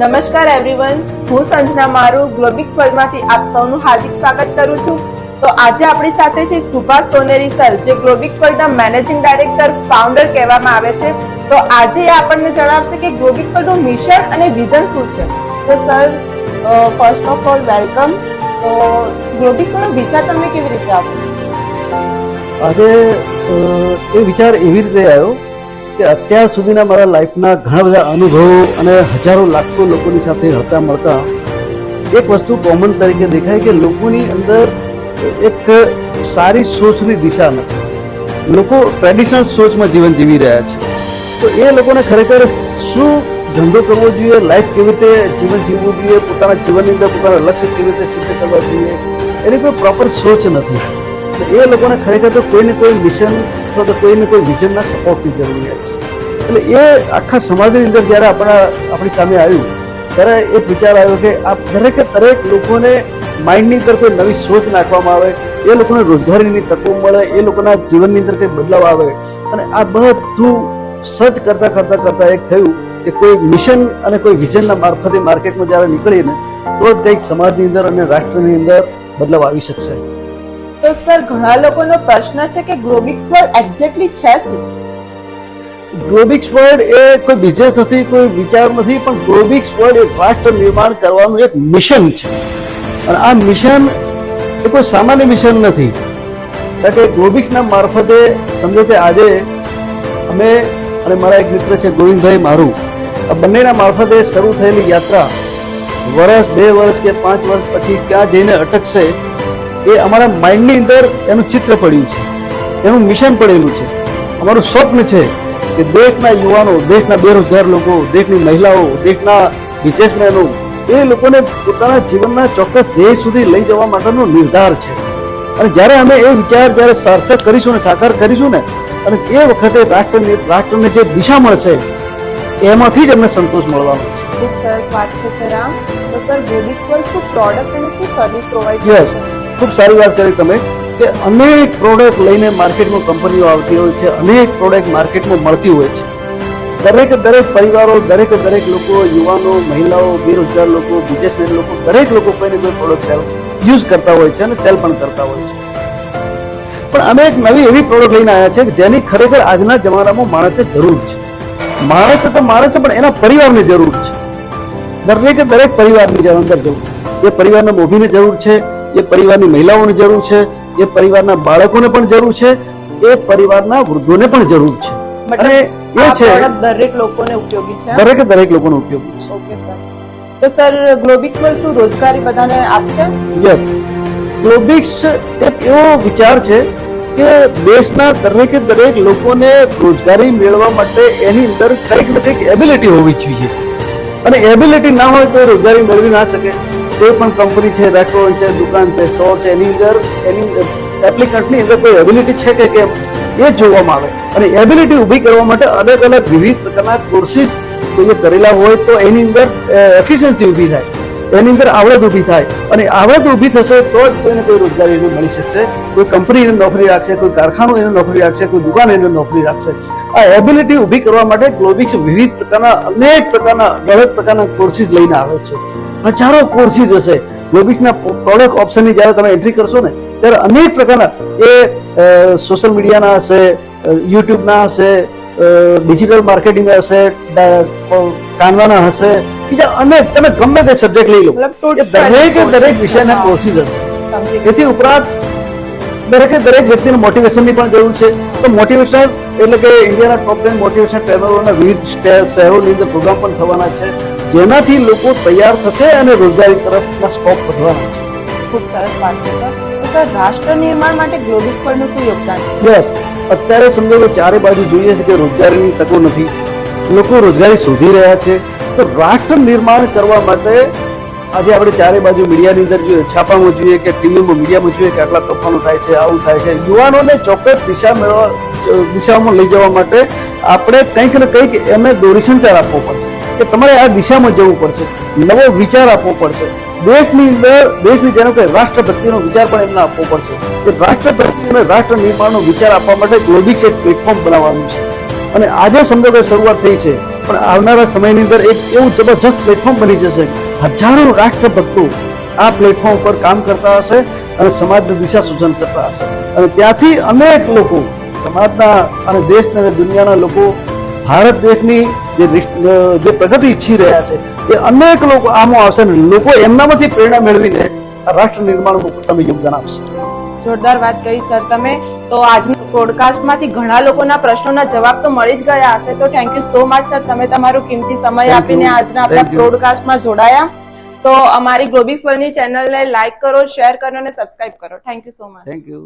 નમસ્કાર એવરીવન, હું સંजना મારું ગ્લોબિક્સ વર્લ્ડમાંથી આપ સૌનું હાર્દિક સ્વાગત કરું છું. તો આજે આપણી સાથે છે સુભાષ સોનેરી સર, જે ગ્લોબિક્સ વર્લ્ડના મેનેજિંગ ડાયરેક્ટર ફાઉન્ડર કહેવામાં આવે છે. તો આજે એ આપણને જણાવશે કે ગ્લોબિક્સ વર્લ્ડનું મિશન અને વિઝન શું છે. તો sir, first of all welcome. તો ગ્લોબિક્સ વર્લ્ડનો વિચાર તમને કેવી રીતે આવ્યો? આજે એ વિચાર એવી રીતે આવ્યો કે અત્યાર સુધીના મારા લાઈફના ઘણા બધા અનુભવો અને હજારો લાખો લોકોની સાથે હળતા મળતા એક વસ્તુ કોમન તરીકે દેખાય કે લોકોની અંદર એક સારી સોચની દિશા નથી. લોકો ટ્રેડિશનલ સોચમાં જીવન જીવી રહ્યા છે. તો એ લોકોને ખરેખર શું ધંધો કરવો જોઈએ, લાઈફ કેવી રીતે જીવન જીવવું જોઈએ, પોતાના જીવનની અંદર પોતાના લક્ષ્ય કેવી રીતે સિદ્ધ કરવા જોઈએ, એની કોઈ પ્રોપર સોચ નથી. એ લોકોને ખરેખર તો કોઈને કોઈ મિશન અથવા તો કોઈને કોઈ વિઝનના સપોર્ટની જરૂરિયાત છે. એટલે એ આખા સમાજની અંદર જ્યારે આપણી સામે આવ્યું ત્યારે એક વિચાર આવ્યો કે આ દરેક લોકોને માઇન્ડની અંદર કોઈ નવી સોચ નાખવામાં આવે, એ લોકોને રોજગારીની તકો મળે, એ લોકોના જીવનની અંદર કંઈ બદલાવ આવે. અને આ બધું સર્ચ કરતા એક થયું કે કોઈ મિશન અને કોઈ વિઝનના મારફતે માર્કેટમાં જ્યારે નીકળીને તો જ કંઈક સમાજની અંદર અને રાષ્ટ્રની અંદર બદલાવ આવી શકશે. તો સર, ઘણા લોકોનો પ્રશ્ન છે કે ગ્લોબિક્સ વર્લ્ડ એક્ઝેક્ટલી છે શું? ગ્લોબિક્સ વર્લ્ડ એ કોઈ બિઝનેસ નથી, કોઈ વિચાર નથી, પણ ગ્લોબિક્સ વર્લ્ડ એક રાષ્ટ્ર નિર્માણ કરવાનું એક મિશન છે. અને આ મિશન એ કોઈ સામાન્ય મિશન નથી. કારણ કે ગ્લોબિક્સના મારફતે સમજો કે આજે અમે અને મારા એક મિત્ર છે ગોવિંદભાઈ મારું, આ બંનેના મારફતે શરૂ થયેલી યાત્રા વર્ષ, 2 વર્ષ કે 5 વર્ષ પછી ક્યાં જઈને અટકશે એ અમારા માઇન્ડની અંદર એનું ચિત્ર પડ્યું છે, એનું મિશન પડેલું છે. અમારું સ્વપ્ન છે કે દેશના યુવાનો, દેશના બેરોજગાર લોકો, દેશની મહિલાઓ, દેશના બિઝનેસમેનો એ લોકોને પોતાના જીવનના ચોક્કસ ધ્યેય સુધી લઈ જવા માટેનો નિર્ધાર છે. અને જ્યારે અમે એ વિચાર જ્યારે સાર્થક કરીશું ને સાકાર કરીશું ને, અને એ વખતે રાષ્ટ્રને જે દિશા મળશે એમાંથી જ અમને સંતોષ મળવાનો છે. ખૂબ સરસ વાત છે સર. તો સર, ગ્લોબિક્સ વર્લ્ડ શું પ્રોડક્ટ અને શું સર્વિસ પ્રોવાઈડ કરે છે? ખૂબ સારી વાત કરી તમે કે અનેક પ્રોડક્ટ લઈને માર્કેટમાં કંપનીઓ આવતી હોય છે, અનેક પ્રોડક્ટ માર્કેટમાં મળતી હોય છે. દરેક પરિવારો, દરેક લોકો, યુવાનો, મહિલાઓ, બેરોજગાર લોકો, બિઝનેસમેન લોકો, દરેક લોકો કોઈને કોઈ પ્રોડક્ટ યુઝ કરતા હોય છે અને સેલ પણ કરતા હોય છે. પણ અમે એક નવી એવી પ્રોડક્ટ લઈને આવ્યા છે કે જેની ખરેખર આજના જમાનામાં માણસને જરૂર છે. માણસ છે પણ એના પરિવારની જરૂર છે. દરેક પરિવારની અંદર જરૂર. એ પરિવારના મોભીને જરૂર છે, એ પરિવારની મહિલાઓને જરૂર છે, એ પરિવારના બાળકોને પણ જરૂર છે, એ પરિવારના વૃદ્ધોને પણ જરૂર છે. અને એ છે દરેક લોકોને ઉપયોગી છે. દરેક લોકોને ઉપયોગી છે. Okay sir. તો સર, ગ્લોબિક્સ વર્લ્ડ શું રોજગારી બધાને આપશે? યસ, ગ્લોબિક્સ એક એવો વિચાર છે કે દેશના દરેક લોકોને રોજગારી મેળવવા માટે એની અંદર કંઈક ને કંઈક એબિલિટી હોવી જોઈએ. અને એબિલિટી ના હોય તો રોજગારી મેળવી ના શકે. કોઈ પણ કંપની છે, રેસ્ટોરન્ટ છે, દુકાન છે, સ્ટોર છે, એની એપ્લિકન્ટની અંદર કોઈ એબિલિટી છે કે કેમ એ જોવામાં આવે. અને એબિલિટી ઊભી કરવા માટે અલગ વિવિધ પ્રકારના કોર્સિસ કોઈએ કરેલા હોય તો એની અંદર એફિશિયન્સી ઊભી થાય, એની અંદર આવડત ઊભી થાય. અને આવડત ઊભી થશે તો જ કોઈને કોઈ રોજગારી એને મળી શકશે. કોઈ કંપની એને નોકરી રાખશે, કોઈ કારખાનું એને નોકરી રાખશે, કોઈ દુકાન એને નોકરી રાખશે. આ એબિલિટી ઊભી કરવા માટે ગ્લોબિક્સ વિવિધ પ્રકારના અનેક પ્રકારના કોર્સિસ લઈને આવે છે. હજારો કોર્સિસ હશે. ગ્લોબિક્સના પ્રોડક્ટ ઓપ્શનની જ્યારે તમે એન્ટ્રી કરશો ને ત્યારે અનેક પ્રકારના એ સોશિયલ મીડિયાના હશે, યુટ્યુબના હશે, ડિજિટલ માર્કેટિંગ હશે, કાનવાના હશે, બીજા અનેક, તમે ગમે તે સબ્જેક્ટ લઈ લો, દરેક વિષયના કોર્સિસ હશે. એથી ઉપરાંત દરેક વ્યક્તિને મોટિવેશનની પણ જરૂર છે. તો મોટિવેશન એટલે કે ઇન્ડિયાના ટોપ 10 મોટિવેશન ટ્રેનરોના વિવિધ શહેરોની અંદર પ્રોગ્રામ પણ થવાના છે, જેનાથી લોકો તૈયાર થશે અને રોજગારી તરફના સ્કોપ વધવાના છે. ખૂબ સરસ વાત છે સર. તો સર, રાષ્ટ્ર નિર્માણ માટે ગ્લોબિક્સ વર્લ્ડનું શું યોગદાન છે? યસ, અત્યારે સમજો કે ચારે બાજુ જોઈએ છે કે રોજગારીની તકો નથી, લોકો રોજગારી શોધી રહ્યા છે. તો રાષ્ટ્ર નિર્માણ કરવા માટે આજે આપણે ચારે બાજુ મીડિયાની અંદર જોઈએ, છાપામાં જોઈએ કે ટીવીમાં મીડિયામાં જોઈએ કે આટલા તોફાનો થાય છે, આવું થાય છે. યુવાનોને ચોક્કસ દિશામાં લઈ જવા માટે આપણે કંઈક ને કંઈક એમને દોરીસંચાર આપવો પડશે કે તમારે આ દિશામાં જવું પડશે, નવો વિચાર આપવો પડશે. દેશની જેનો કે રાષ્ટ્રભક્તિનો વિચાર પણ એમને આપવો પડશે. કે રાષ્ટ્રભક્તિ અને રાષ્ટ્ર નિર્માણનો વિચાર આપવા માટે ગ્લોબિક્સ એક પ્લેટફોર્મ બનાવવાનું છે. અને આજે સમજો કે શરૂઆત થઈ છે, પણ આવનારા સમયની અંદર એક એવું જબરજસ્ત પ્લેટફોર્મ બની જશે. હજારો રાષ્ટ્રભક્તો આ પ્લેટફોર્મ પર કામ કરતા હશે અને સમાજને દિશા સૂચન કરતા હશે, અને ત્યાંથી અનેક લોકો સમાજના અને દેશના અને દુનિયાના લોકો ભારત દેશની જે પ્રગતિ ઈચ્છી રહ્યા છે એ અનેક લોકો આમાં આવશે ને લોકો એમનામાંથી પ્રેરણા મેળવીને આ રાષ્ટ્ર નિર્માણમાં પોતાનું યોગદાન આપશે. જોરદાર વાત કહી સર તમે. તો આજના પોડકાસ્ટમાંથી ઘણા લોકોના પ્રશ્નોના જવાબ તો મળી જ ગયા હશે. તો thank you so much sir, તમે તમારો કિંમતી સમય આપીને આજના આપણા પોડકાસ્ટમાં જોડાયા. તો અમારી ગ્લોબિક્સ વર્લ્ડની ચેનલને લાઈક કરો, શેર કરો અને સબસ્ક્રાઇબ કરો. Thank you so much. Thank you.